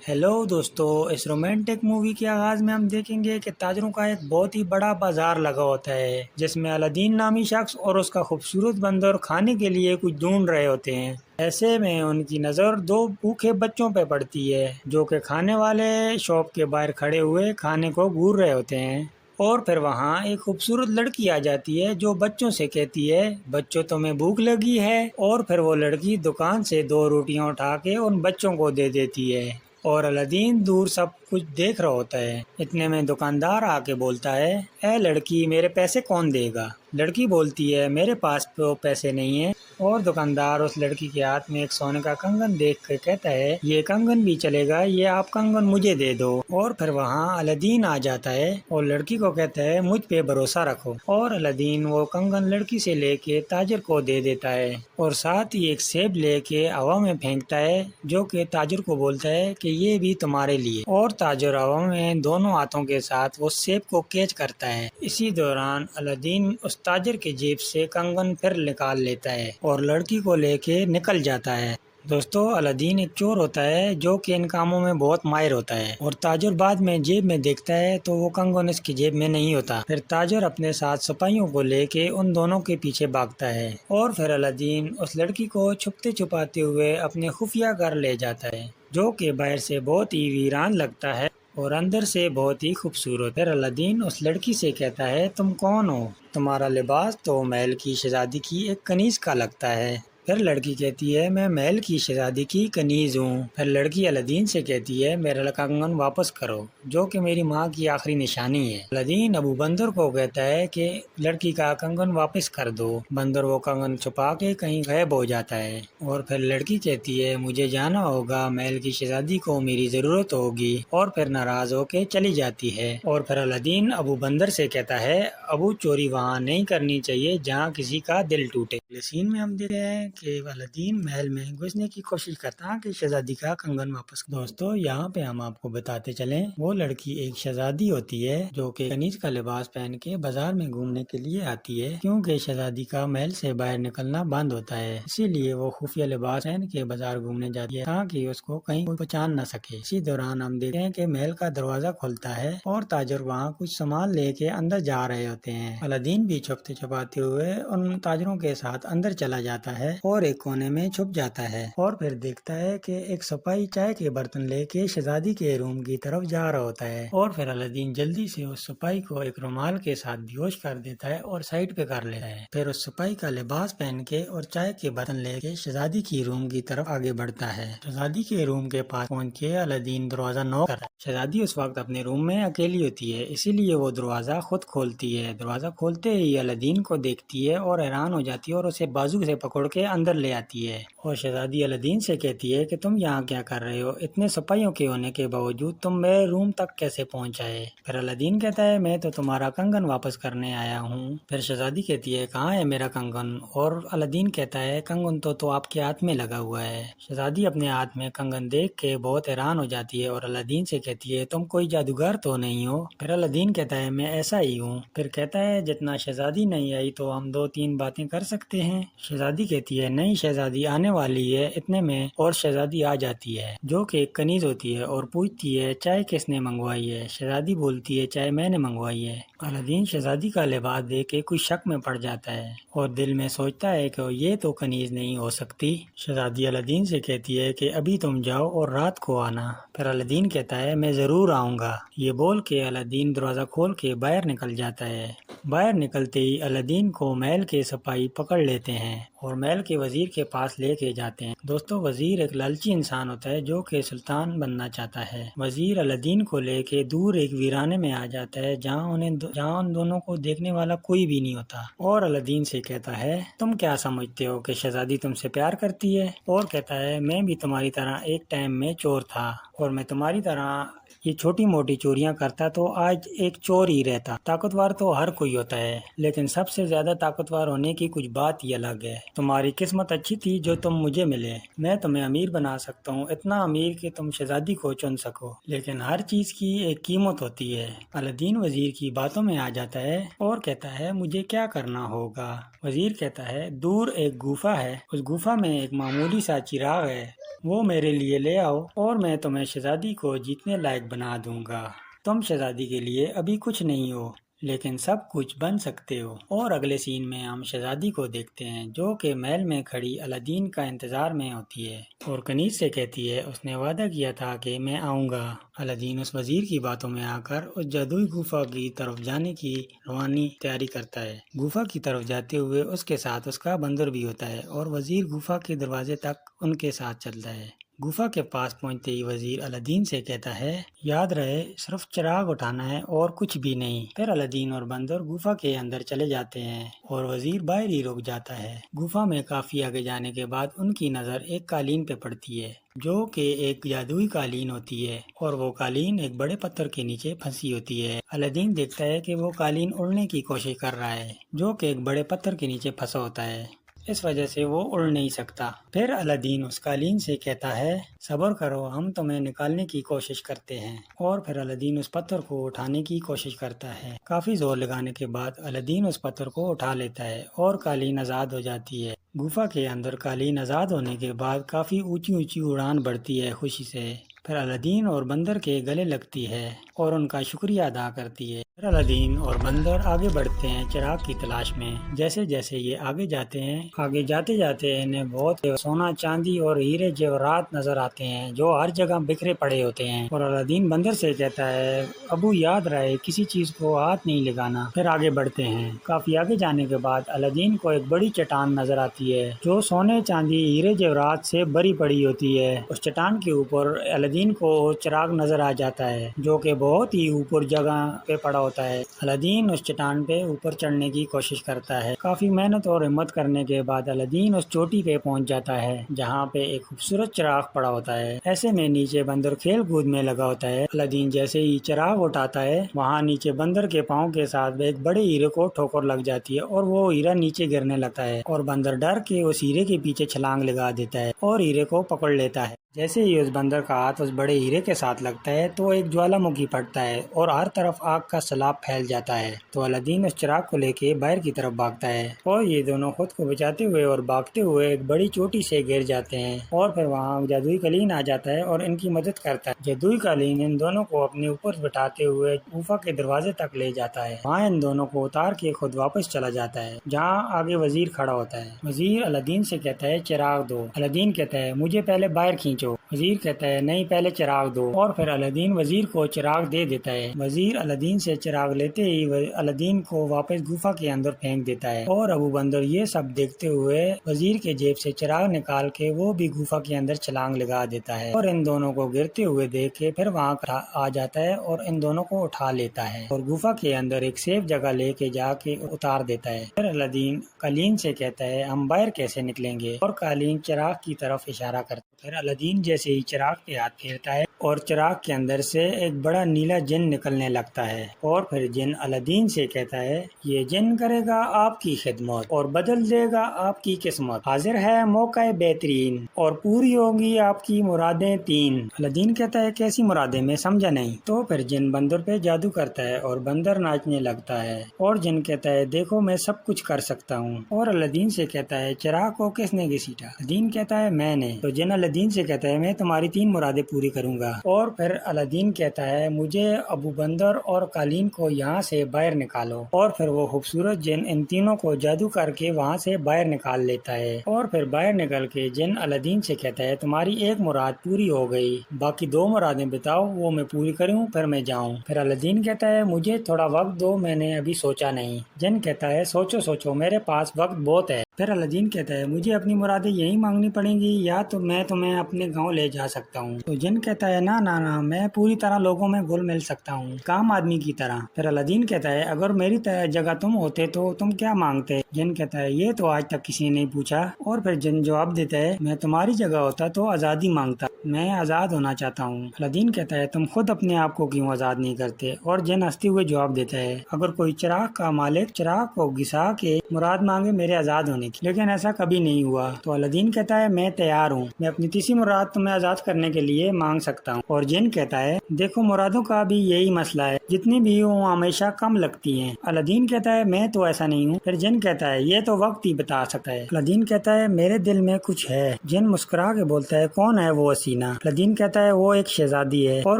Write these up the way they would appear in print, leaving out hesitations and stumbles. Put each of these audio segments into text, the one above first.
Hello دوستو، اس romantic movie کے آغاز میں ہم دیکھیں گے کہ تاجروں کا ایک بہت ہی بڑا بازار لگا ہوتا ہے جس میں الادین نامی شخص اور اس کا خوبصورت بندر کھانے کے لیے کچھ ڈھونڈ رہے ہوتے ہیں۔ ایسے میں ان کی نظر دو بھوکے بچوں پہ پڑتی ہے جو کہ کھانے والے شاپ کے باہر کھڑے ہوئے کھانے کو گھور رہے ہوتے ہیں، اور پھر وہاں ایک خوبصورت لڑکی آ جاتی ہے جو بچوں سے کہتی ہے بچوں تمہیں بھوک لگی ہے، اور پھر وہ لڑکی دکان سے دو روٹیاں اٹھا کے ان بچوں کو دے دیتی ہے، اور الادین دور سب کچھ دیکھ رہا ہوتا ہے۔ اتنے میں دکاندار آ کے بولتا ہے، اے لڑکی میرے پیسے کون دے گا؟ لڑکی بولتی ہے میرے پاس تو پیسے نہیں ہیں، اور دکاندار اس لڑکی کے ہاتھ میں ایک سونے کا کنگن دیکھ کے کہتا ہے یہ کنگن بھی چلے گا، یہ آپ کنگن مجھے دے دو۔ اور پھر وہاں الادین آ جاتا ہے اور لڑکی کو کہتا ہے مجھ پہ بھروسہ رکھو، اور الادین وہ کنگن لڑکی سے لے کے تاجر کو دے دیتا ہے، اور ساتھ ہی ایک سیب لے کے ہوا میں پھینکتا ہے جو کہ تاجر کو بولتا ہے کہ یہ بھی تمہارے لیے، اور تاجر ہوا میں دونوں ہاتھوں کے ساتھ وہ سیب کو کیچ کرتا ہے۔ اسی دوران الادین اس تاجر کے جیب سے کنگن پھر نکال لیتا ہے اور لڑکی کو لے کے نکل جاتا ہے۔ دوستو، الادین ایک چور ہوتا ہے جو کہ ان کاموں میں بہت ماہر ہوتا ہے، اور تاجر بعد میں جیب میں دیکھتا ہے تو وہ کنگن اس کی جیب میں نہیں ہوتا۔ پھر تاجر اپنے ساتھ سپاہیوں کو لے کے ان دونوں کے پیچھے بھاگتا ہے، اور پھر الادین اس لڑکی کو چھپتے چھپاتے ہوئے اپنے خفیہ گھر لے جاتا ہے جو کہ باہر سے بہت ہی ویران لگتا ہے اور اندر سے بہت ہی خوبصورت۔ پھر الادین اس لڑکی سے کہتا ہے تم کون ہو؟ تمہارا لباس تو محل کی شہزادی کی ایک کنیز کا لگتا ہے۔ پھر لڑکی کہتی ہے میں محل کی شہزادی کی کنیز ہوں۔ پھر لڑکی الادین سے کہتی ہے میرا کنگن واپس کرو جو کہ میری ماں کی آخری نشانی ہے۔ الادین ابو بندر کو کہتا ہے کہ لڑکی کا کنگن واپس کر دو۔ بندر وہ کنگن چھپا کے کہیں غائب ہو جاتا ہے، اور پھر لڑکی کہتی ہے مجھے جانا ہوگا، محل کی شہزادی کو میری ضرورت ہوگی، اور پھر ناراض ہو کے چلی جاتی ہے۔ اور پھر الادین ابو بندر سے کہتا ہے ابو چوری وہاں نہیں کرنی چاہیے جہاں کسی کا دل ٹوٹے۔ سین میں ہم دیکھتے ہیں کہ الادین محل میں گھسنے کی کوشش کرتا ہے کہ شہزادی کا کنگن واپس۔ دوستو، یہاں پہ ہم آپ کو بتاتے چلیں وہ لڑکی ایک شہزادی ہوتی ہے جو کہ کنیز کا لباس پہن کے بازار میں گھومنے کے لیے آتی ہے، کیونکہ شہزادی کا محل سے باہر نکلنا بند ہوتا ہے، اسی لیے وہ خفیہ لباس پہن کے بازار گھومنے جاتی ہے تاکہ اس کو کہیں کوئی پہچان نہ سکے۔ اسی دوران ہم دیکھتے ہیں کہ محل کا دروازہ کھلتا ہے اور تاجر وہاں کچھ سامان لے کے اندر جا رہے ہوتے ہیں۔ الادین بھی چھپتے چھپاتے ہوئے ان تاجروں کے ساتھ اندر چلا جاتا ہے اور ایک کونے میں چھپ جاتا ہے، اور پھر دیکھتا ہے کہ ایک سپاہی چائے کے برتن لے کے شہزادی کے روم کی طرف جا رہا ہوتا ہے، اور پھر الادین جلدی سے اس سپاہی کو ایک رومال کے ساتھ بیہوش کر دیتا ہے اور سائڈ پہ کر لیتا ہے۔ پھر اس سپاہی کا لباس پہن کے اور چائے کے برتن لے کے شہزادی کی روم کی طرف آگے بڑھتا ہے۔ شہزادی کے روم کے پاس پہنچ کے الادین دروازہ نوک کرتا ہے۔ شہزادی اس وقت اپنے روم میں اکیلی ہوتی ہے، اسی لیے وہ دروازہ خود کھولتی ہے۔ دروازہ کھولتے ہی الادین کو دیکھتی ہے اور حیران ہو جاتی ہے اور اسے بازو سے پکڑ کے اندر لے آتی ہے، اور شہزادی الادین سے کہتی ہے کہ تم یہاں کیا کر رہے ہو؟ اتنے سپاہیوں کے ہونے کے باوجود تم میرے روم تک کیسے پہنچ آئے؟ پھر الادین کہتا ہے میں تو تمہارا کنگن واپس کرنے آیا ہوں۔ پھر شہزادی کہتی ہے کہاں ہے میرا کنگن؟ اور الادین کہتا ہے کنگن تو آپ کے ہاتھ میں لگا ہوا ہے۔ شہزادی اپنے ہاتھ میں کنگن دیکھ کے بہت حیران ہو جاتی ہے اور الادین سے کہتی ہے تم کوئی جادوگر تو نہیں ہو؟ پھر الادین کہتا ہے میں ایسا ہی ہوں۔ پھر کہتا ہے جتنا شہزادی نہیں آئی تو ہم دو تین باتیں کر سکتے ہیں۔ شہزادی کہتی ہے نہیں، شہزادی آنے والی ہے۔ اتنے میں اور شہزادی آ جاتی ہے جو کہ ایک کنیز ہوتی ہے اور پوچھتی ہے چائے کس نے منگوائی ہے؟ شہزادی بولتی ہے چائے میں نے منگوائی ہے۔ الادین شہزادی کا لباس دیکھ کے کچھ شک میں پڑ جاتا ہے اور دل میں سوچتا ہے کہ یہ تو کنیز نہیں ہو سکتی۔ شہزادی الادین سے کہتی ہے کہ ابھی تم جاؤ اور رات کو آنا۔ پھر الادین کہتا ہے میں ضرور آؤں گا۔ یہ بول کے الادین دروازہ کھول کے باہر نکل جاتا ہے۔ باہر نکلتے ہی الادین کو محل کے سپاہی پکڑ لیتے ہیں اور محل کے وزیر کے پاس لے کے جاتے ہیں۔ دوستو، وزیر ایک لالچی انسان ہوتا ہے جو کہ سلطان بننا چاہتا ہے۔ وزیر الادین کو لے کے دور ایک ویرانے میں آ جاتا ہے جہاں ان دونوں کو دیکھنے والا کوئی بھی نہیں ہوتا، اور الادین سے کہتا ہے تم کیا سمجھتے ہو کہ شہزادی تم سے پیار کرتی ہے؟ اور کہتا ہے میں بھی تمہاری طرح ایک ٹائم میں چور تھا، اور میں تمہاری طرح یہ چھوٹی موٹی چوریاں کرتا تو آج ایک چور ہی رہتا۔ طاقتور تو ہر کوئی ہوتا ہے لیکن سب سے زیادہ طاقتور ہونے کی کچھ بات ہی الگ ہے۔ تمہاری قسمت اچھی تھی جو تم مجھے ملے۔ میں تمہیں امیر بنا سکتا ہوں، اتنا امیر کہ تم شہزادی کو چن سکو، لیکن ہر چیز کی ایک قیمت ہوتی ہے۔ الادین وزیر کی باتوں میں آ جاتا ہے اور کہتا ہے مجھے کیا کرنا ہوگا؟ وزیر کہتا ہے دور ایک گفا ہے، اس گفا میں ایک معمولی سا چراغ ہے، وہ میرے لیے لے آؤ اور میں تمہیں شہزادی کو جیتنے لائق بنا دوں گا۔ تم شہزادی کے لیے ابھی کچھ نہیں ہو لیکن سب کچھ بن سکتے ہو۔ اور اگلے سین میں ہم شہزادی کو دیکھتے ہیں جو کہ محل میں کھڑی الادین کا انتظار میں ہوتی ہے اور کنیز سے کہتی ہے اس نے وعدہ کیا تھا کہ میں آؤں گا۔ الادین اس وزیر کی باتوں میں آ کر اس جادوئی گفا کی طرف جانے کی روانی تیاری کرتا ہے۔ گفا کی طرف جاتے ہوئے اس کے ساتھ اس کا بندر بھی ہوتا ہے اور وزیر گفا کے دروازے تک ان کے ساتھ چلتا ہے۔ گفا کے پاس پہنچتے ہی وزیر الادین سے کہتا ہے یاد رہے صرف چراغ اٹھانا ہے اور کچھ بھی نہیں۔ پھر الادین اور بندر گفا کے اندر چلے جاتے ہیں اور وزیر باہر ہی رک جاتا ہے۔ گفا میں کافی آگے جانے کے بعد ان کی نظر ایک قالین پہ پڑتی ہے جو کہ ایک جادوئی قالین ہوتی ہے اور وہ قالین ایک بڑے پتھر کے نیچے پھنسی ہوتی ہے۔ الادین دیکھتا ہے کہ وہ قالین اڑنے کی کوشش کر رہا ہے جو کہ ایک بڑے پتھر کے نیچے پھنسا ہوتا ہے، اس وجہ سے وہ اڑ نہیں سکتا۔ پھر الادین اس قالین سے کہتا ہے صبر کرو ہم تمہیں نکالنے کی کوشش کرتے ہیں، اور پھر الادین اس پتھر کو اٹھانے کی کوشش کرتا ہے۔ کافی زور لگانے کے بعد الادین اس پتھر کو اٹھا لیتا ہے اور قالین آزاد ہو جاتی ہے۔ گفا کے اندر قالین آزاد ہونے کے بعد کافی اونچی اونچی اڑان بڑھتی ہے خوشی سے۔ پھر الادین اور بندر کے گلے لگتی ہے اور ان کا شکریہ ادا کرتی ہے۔ پھر الادین اور بندر آگے بڑھتے ہیں چراغ کی تلاش میں۔ جیسے جیسے یہ آگے جاتے ہیں، آگے جاتے جاتے انہیں بہت سونا چاندی اور ہیرے جواہرات نظر آتے ہیں جو ہر جگہ بکھرے پڑے ہوتے ہیں، اور الادین بندر سے کہتا ہے ابو یاد رہے کسی چیز کو ہاتھ نہیں لگانا۔ پھر آگے بڑھتے ہیں۔ کافی آگے جانے کے بعد الادین کو ایک بڑی چٹان نظر آتی ہے جو سونے چاندی ہیرے جواہرات سے بھری پڑی ہوتی ہے۔ اس چٹان کے اوپر الادین کو چراغ نظر آ جاتا ہے جو کہ بہت ہی اوپر جگہ پہ پڑا ہوتا ہے۔ الادین اس چٹان پہ اوپر چڑھنے کی کوشش کرتا ہے۔ کافی محنت اور ہمت کرنے کے بعد الادین اس چوٹی پہ پہنچ جاتا ہے جہاں پہ ایک خوبصورت چراغ پڑا ہوتا ہے۔ ایسے میں نیچے بندر کھیل کود میں لگا ہوتا ہے۔ الادین جیسے ہی چراغ اٹھاتا ہے وہاں نیچے بندر کے پاؤں کے ساتھ ایک بڑے ہیرے کو ٹھوکر لگ جاتی ہے اور وہ ہیرا نیچے گرنے لگتا ہے، اور بندر ڈر کے اس ہیرے کے پیچھے چھلانگ لگا دیتا ہے اور ہیرے کو پکڑ لیتا ہے۔ جیسے ہی اس بندر کا ہاتھ اس بڑے ہیرے کے ساتھ لگتا ہے تو ایک جوالا مکھی پھٹتا ہے اور ہر طرف آگ کا سیلاب پھیل جاتا ہے۔ تو الادین اس چراغ کو لے کے باہر کی طرف بھاگتا ہے اور یہ دونوں خود کو بچاتے ہوئے اور بھاگتے ہوئے ایک بڑی چوٹی سے گر جاتے ہیں، اور پھر وہاں جادوئی قالین آ جاتا ہے اور ان کی مدد کرتا ہے۔ جادوئی قالین ان دونوں کو اپنے اوپر بٹھاتے ہوئے گفا کے دروازے تک لے جاتا ہے، وہاں ان دونوں کو اتار کے خود واپس چلا جاتا ہے جہاں آگے وزیر کھڑا ہوتا ہے۔ وزیر الادین سے کہتا ہے چراغ دو۔ الادین کہتا ہے مجھے پہلے باہر کھینچو۔ وزیر کہتا ہے نہیں پہلے چراغ دو، اور پھر الادین وزیر کو چراغ دے دیتا ہے۔ وزیر الادین سے چراغ لیتے ہی الادین کو واپس گفا کے اندر پھینک دیتا ہے، اور ابو بندر یہ سب دیکھتے ہوئے وزیر کے جیب سے چراغ نکال کے وہ بھی گفا کے اندر چھلانگ لگا دیتا ہے، اور ان دونوں کو گرتے ہوئے دیکھ کے پھر وہاں آ جاتا ہے اور ان دونوں کو اٹھا لیتا ہے اور گفا کے اندر ایک سیف جگہ لے کے جا کے اتار دیتا ہے۔ پھر الادین قالین سے کہتا ہے ہم باہر کیسے نکلیں گے، اور قالین چراغ کی طرف اشارہ کرتا ہے۔ پھر الادین جیسے ہی چراغ پہ ہاتھ پھیرتا ہے اور چراغ کے اندر سے ایک بڑا نیلا جن نکلنے لگتا ہے، اور پھر جن الادین سے کہتا ہے یہ جن کرے گا آپ کی خدمت اور بدل دے گا آپ کی قسمت، حاضر ہے موقع بہترین اور پوری ہوگی آپ کی مرادیں تین۔ الادین کہتا ہے کیسی مرادیں، میں سمجھا نہیں۔ تو پھر جن بندر پہ جادو کرتا ہے اور بندر ناچنے لگتا ہے، اور جن کہتا ہے دیکھو میں سب کچھ کر سکتا ہوں، اور الادین سے کہتا ہے چراغ کو کس نے گھسیٹا؟ الادین کہتا ہے میں نے۔ تو جن الادین سے کہتا ہے میں تمہاری 3 مرادیں پوری کروں گا، اور پھر الادین کہتا ہے مجھے ابو بندر اور قالین کو یہاں سے باہر نکالو، اور پھر وہ خوبصورت جن ان تینوں کو جادو کر کے وہاں سے باہر نکال لیتا ہے، اور پھر باہر نکل کے جن الادین سے کہتا ہے تمہاری 1 مراد پوری ہو گئی، باقی 2 مرادیں بتاؤ وہ میں پوری کروں پھر میں جاؤں۔ پھر الادین کہتا ہے مجھے تھوڑا وقت دو، میں نے ابھی سوچا نہیں۔ جن کہتا ہے سوچو سوچو میرے پاس وقت بہت ہے۔ پھر الادین کہتا ہے مجھے اپنی مرادیں یہی مانگنی پڑیں گی یا تو میں تمہیں اپنے گاؤں لے جا سکتا ہوں؟ تو جن کہتا ہے نہ نہ نہ، میں پوری طرح لوگوں میں گھل مل سکتا ہوں، کام آدمی کی طرح۔ پھر الادین کہتا ہے اگر میری جگہ تم ہوتے تو تم کیا مانگتے؟ جن کہتا ہے یہ تو آج تک کسی نے نہیں پوچھا، اور پھر جن جواب دیتا ہے میں تمہاری جگہ ہوتا تو آزادی مانگتا، میں آزاد ہونا چاہتا ہوں۔ الادین کہتا ہے تم خود اپنے آپ کو کیوں آزاد نہیں کرتے؟ اور جن ہنستے ہوئے جواب دیتا ہے اگر کوئی چراغ کا مالک چراغ کو گھسا کے مراد مانگے میرے آزاد ہونے ہونے کی، لیکن ایسا کبھی نہیں ہوا۔ تو الدین کہتا ہے میں تیار ہوں، میں اپنی تیسری مراد تمہیں آزاد کرنے کے لیے مانگ سکتا ہوں۔ اور جن کہتا ہے دیکھو مرادوں کا بھی یہی مسئلہ ہے، جتنی بھی ہوں ہمیشہ کم لگتی ہیں۔ الدین کہتا ہے میں تو ایسا نہیں ہوں۔ پھر جن کہتا ہے یہ تو وقت ہی بتا سکتا ہے۔ الدین کہتا ہے میرے دل میں کچھ ہے۔ جن مسکرا کے بولتا ہے کون ہے وہ حسینہ؟ الدین کہتا ہے وہ ایک شہزادی ہے۔ اور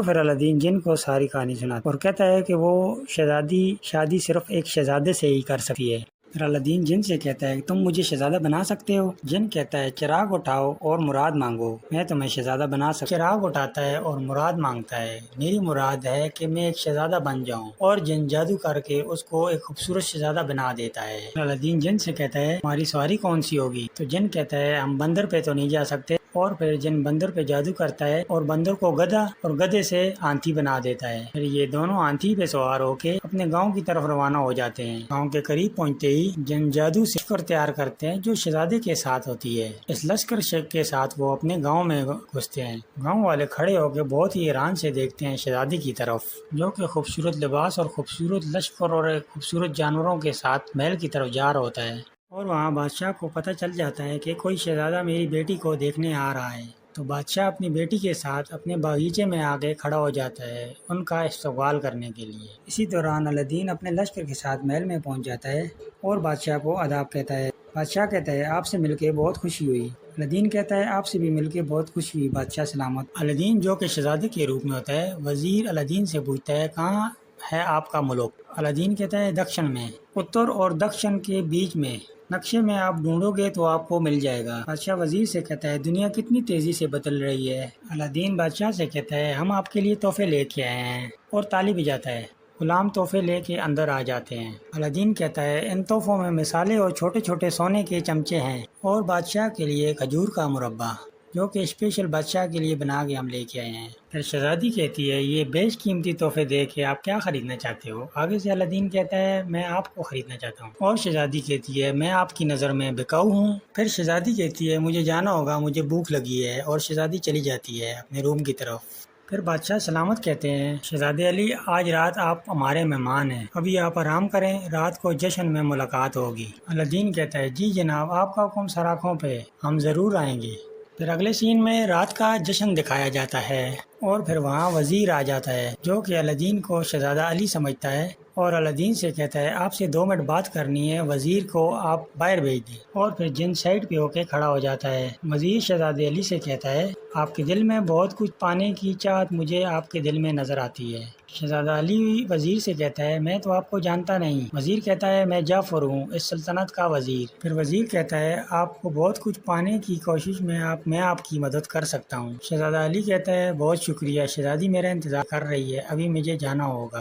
پھر الدین جن کو ساری کہانی سناتا اور کہتا ہے کہ وہ شہزادی شادی صرف ایک شہزادے سے ہی کر سکتی ہے۔ پھر الدین جن سے کہتا ہے تم مجھے شہزادہ بنا سکتے ہو؟ جن کہتا ہے چراغ اٹھاؤ اور مراد مانگو، میں تمہیں شہزادہ بنا سکتا ہوں۔ چراغ اٹھاتا ہے اور مراد مانگتا ہے، میری مراد ہے کہ میں ایک شہزادہ بن جاؤں۔ اور جن جادو کر کے اس کو ایک خوبصورت شہزادہ بنا دیتا ہے۔ الدین جن سے کہتا ہے ہماری سواری کون سی ہوگی؟ تو جن کہتا ہے ہم بندر پہ تو نہیں جا سکتے۔ اور پھر جن بندر پہ جادو کرتا ہے اور بندر کو گدھا اور گدھے سے ہاتھی بنا دیتا ہے۔ پھر یہ دونوں ہاتھی پہ سوار ہو کے اپنے گاؤں کی طرف روانہ ہو جاتے ہیں۔ گاؤں کے قریب پہنچتے ہی جن جادو سے لشکر تیار کرتے ہیں جو شہزادے کے ساتھ ہوتی ہے۔ اس لشکر کے ساتھ وہ اپنے گاؤں میں گھستے ہیں۔ گاؤں والے کھڑے ہو کے بہت ہی حیران سے دیکھتے ہیں شہزادی کی طرف، جو کہ خوبصورت لباس اور خوبصورت لشکر اور خوبصورت جانوروں کے ساتھ محل کی طرف جا رہا ہوتا ہے۔ اور وہاں بادشاہ کو پتہ چل جاتا ہے کہ کوئی شہزادہ میری بیٹی کو دیکھنے آ رہا ہے۔ تو بادشاہ اپنی بیٹی کے ساتھ اپنے باغیچے میں آگے کھڑا ہو جاتا ہے ان کا استقبال کرنے کے لیے۔ اسی دوران الدین اپنے لشکر کے ساتھ محل میں پہنچ جاتا ہے اور بادشاہ کو آداب کہتا ہے۔ بادشاہ کہتا ہے آپ سے مل کے بہت خوشی ہوئی۔ الدین کہتا ہے آپ سے بھی مل کے بہت خوشی ہوئی بادشاہ سلامت۔ الدین جو کہ شہزادے کے روپ میں ہوتا ہے، وزیر الدین سے پوچھتا ہے کہاں ہے آپ کا ملک؟ الدین کہتا ہے دکشن میں، اتر اور دکشن کے بیچ میں، نقشے میں آپ ڈھونڈو گے تو آپ کو مل جائے گا۔ بادشاہ وزیر سے کہتا ہے دنیا کتنی تیزی سے بدل رہی ہے۔ الدین بادشاہ سے کہتا ہے ہم آپ کے لیے تحفے لے کے آئے ہیں، اور تالی بجاتا ہے۔ غلام تحفے لے کے اندر آ جاتے ہیں۔ الدین کہتا ہے ان تحفوں میں مثالیں اور چھوٹے چھوٹے سونے کے چمچے ہیں، اور بادشاہ کے لیے کھجور کا مربع جو کہ اسپیشل بادشاہ کے لیے بنا کے ہم لے کے آئے ہیں۔ پھر شہزادی کہتی ہے یہ بیش قیمتی تحفے دے کے آپ کیا خریدنا چاہتے ہو؟ آگے سے الدین کہتا ہے میں آپ کو خریدنا چاہتا ہوں۔ اور شہزادی کہتی ہے میں آپ کی نظر میں بکاؤ ہوں۔ پھر شہزادی کہتی ہے مجھے جانا ہوگا، مجھے بھوک لگی ہے، اور شہزادی چلی جاتی ہے اپنے روم کی طرف۔ پھر بادشاہ سلامت کہتے ہیں شہزادے علی آج رات آپ ہمارے مہمان ہیں، ابھی آپ آرام کریں، رات کو جشن میں ملاقات ہوگی۔ الدین کہتا ہے جی جناب، آپ کا حکم سر آنکھوں پہ، ہم ضرور آئیں گے۔ پھر اگلے سین میں رات کا جشن دکھایا جاتا ہے، اور پھر وہاں وزیر آ جاتا ہے جو کہ الدین کو شہزادہ علی سمجھتا ہے، اور الدین سے کہتا ہے آپ سے 2 منٹ بات کرنی ہے، وزیر کو آپ باہر بھیج دیں۔ اور پھر جن سائڈ پہ ہو کے کھڑا ہو جاتا ہے۔ وزیر شہزادے علی سے کہتا ہے آپ کے دل میں بہت کچھ پانے کی چاہت مجھے آپ کے دل میں نظر آتی ہے۔ شہزادہ علی وزیر سے کہتا ہے میں تو آپ کو جانتا نہیں۔ وزیر کہتا ہے میں جعفر ہوں، اس سلطنت کا وزیر۔ پھر وزیر کہتا ہے آپ کو بہت کچھ پانے کی کوشش میں آپ کی مدد کر سکتا ہوں۔ شہزادہ علی کہتا ہے بہت شکریہ، شہزادی میرا انتظار کر رہی ہے، ابھی مجھے جانا ہوگا۔